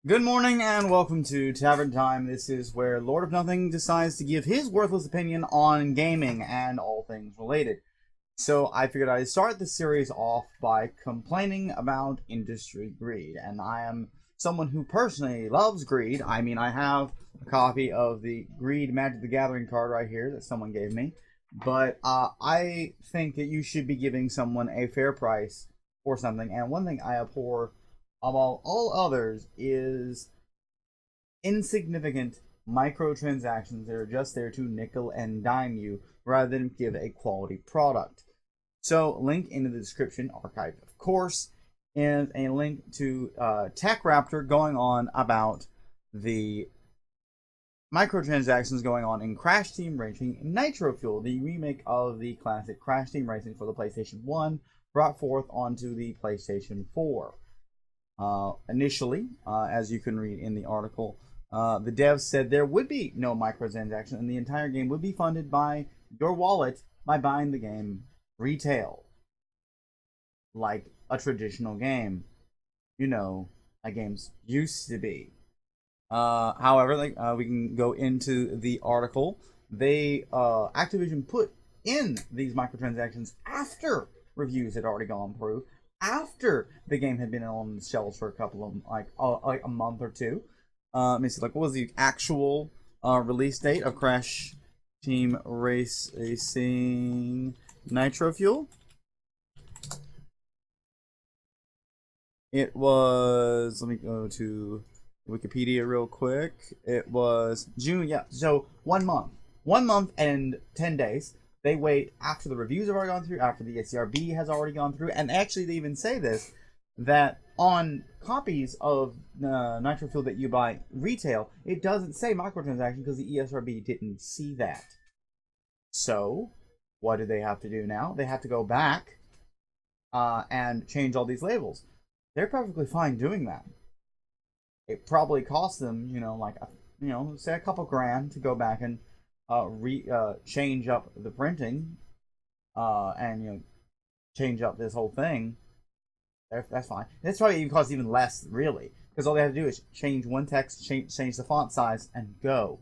Good morning and welcome to Tavern Time. This is where Lord of Nothing decides to give his worthless opinion on gaming and all things related. So I figured I'd start the series off by complaining about industry greed. And I am someone who personally loves greed. I mean, I have a copy of the Greed Magic the Gathering card right here that someone gave me. But I think that you should be giving someone a fair price for something. And one thing I abhor above all others is insignificant microtransactions that are just there to nickel and dime you rather than give a quality product. So, link in the description, archived of course, and a link to Tech Raptor going on about the microtransactions going on in Crash Team Racing Nitro Fuel, the remake of the classic Crash Team Racing for the PlayStation 1, brought forth onto the PlayStation 4. Initially, as you can read in the article, the devs said there would be no microtransaction and the entire game would be funded by your wallet by buying the game retail. Like a traditional game. You know, like games used to be. However, we can go into the article. Activision put in these microtransactions after reviews had already gone through, after the game had been on the shelves for a couple of like a month or two. Let me see, what was the actual release date of Crash Team Racing Nitro Fuel? It was, let me go to Wikipedia real quick. It was June, yeah, so 1 month. 1 month and 10 days. They wait after the reviews have already gone through, after the SCRB has already gone through, and actually they even say this, that on copies of Nitro Fuel that you buy retail, it doesn't say microtransaction because the ESRB didn't see that. So, what do they have to do now? They have to go back and change all these labels. They're perfectly fine doing that. It probably costs them, say a couple grand to go back and change up the printing, and change up this whole thing. That's fine. That's probably even cost even less, really, because all they have to do is change one text, change the font size, and go.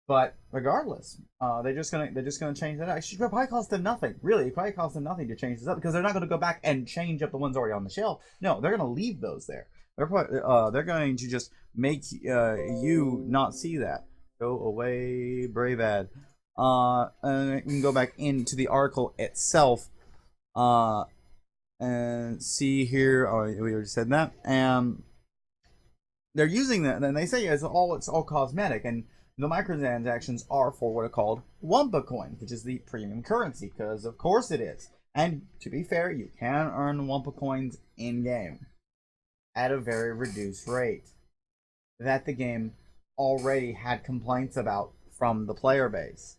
But regardless, they're just gonna change that. It should probably cost them nothing. Really, it probably costs them nothing to change this up because they're not gonna go back and change up the ones already on the shelf. No, they're gonna leave those there. They're going to just make you not see that. Go away, brave ad. And we can go back into the article itself. And see here. Oh, we already said that. And they're using that, and they say it's all cosmetic, and the microtransactions are for what are called Wumpa coins, which is the premium currency, because of course it is. And to be fair, you can earn Wumpa coins in game at a very reduced rate that the game already had complaints about from the player base.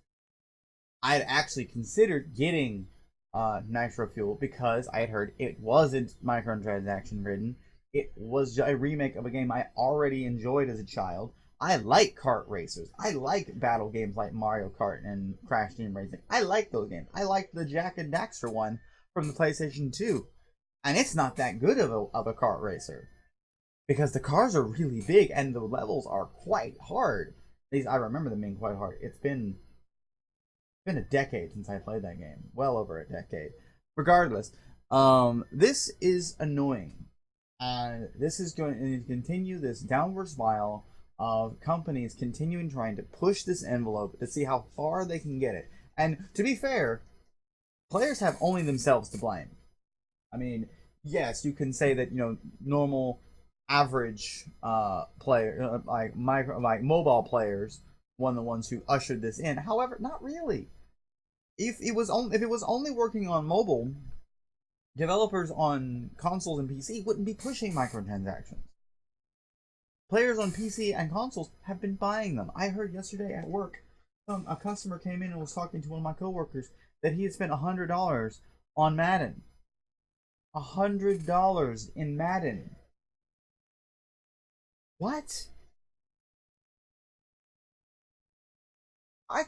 I had actually considered getting Nitro Fuel because I had heard it wasn't microtransaction ridden. It was a remake of a game I already enjoyed as a child. I like kart racers. I like battle games like Mario Kart and Crash Team Racing. I like those games. I like the Jak and Daxter one from the PlayStation 2. And it's not that good of a kart racer, because the cars are really big and the levels are quite hard. I remember them being quite hard. It's been a decade since I played that game. Well over a decade. Regardless, this is annoying. And this is going to continue this downward spiral of companies continuing trying to push this envelope to see how far they can get it. And to be fair, players have only themselves to blame. I mean, yes, you can say that, normal average player, like mobile players, one of the ones who ushered this in. However, not really. If it was only working on mobile, developers on consoles and PC wouldn't be pushing microtransactions. Players on PC and consoles have been buying them. I heard yesterday at work, a customer came in and was talking to one of my coworkers that he had spent $100 on Madden. $100 in Madden. What? I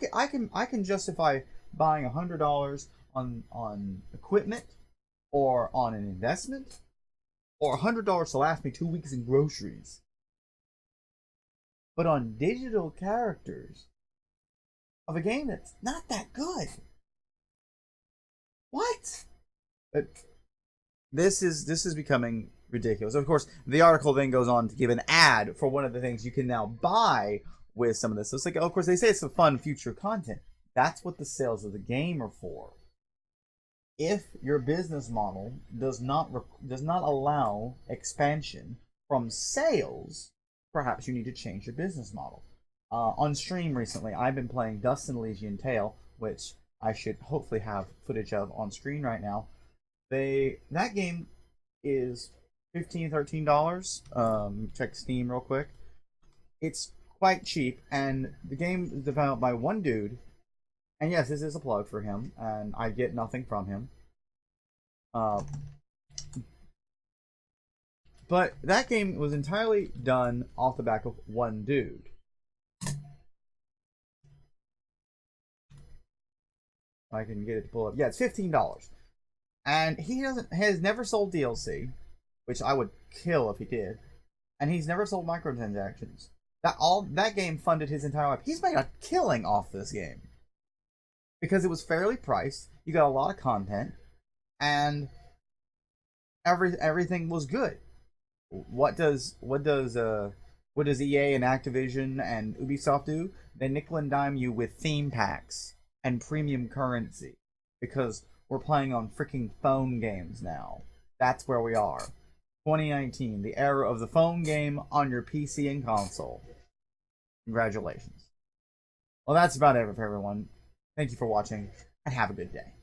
can justify buying $100 on equipment, or on an investment, or $100 to last me 2 weeks in groceries. but on digital characters of a game that's not that good. What? But this is becoming ridiculous. Of course, the article then goes on to give an ad for one of the things you can now buy with some of this. So it's like, of course, they say it's some fun future content. That's what the sales of the game are for. If your business model does not allow expansion from sales, perhaps you need to change your business model. On stream recently, I've been playing Dust and Elysian Tale, which I should hopefully have footage of on screen right now. That game is $15-13. Check Steam real quick. It's quite cheap, and the game is developed by one dude. And yes, this is a plug for him, and I get nothing from him. But that game was entirely done off the back of one dude. I can get it to pull up. Yeah, it's $15. And he has never sold DLC, which I would kill if he did. And he's never sold microtransactions. That game funded his entire life. He's made a killing off this game. Because it was fairly priced, you got a lot of content, and everything was good. What does EA and Activision and Ubisoft do? They nickel and dime you with theme packs and premium currency because we're playing on freaking phone games now. That's where we are. 2019, the era of the phone game on your PC and console. Congratulations. Well, that's about it for everyone. Thank you for watching, and have a good day.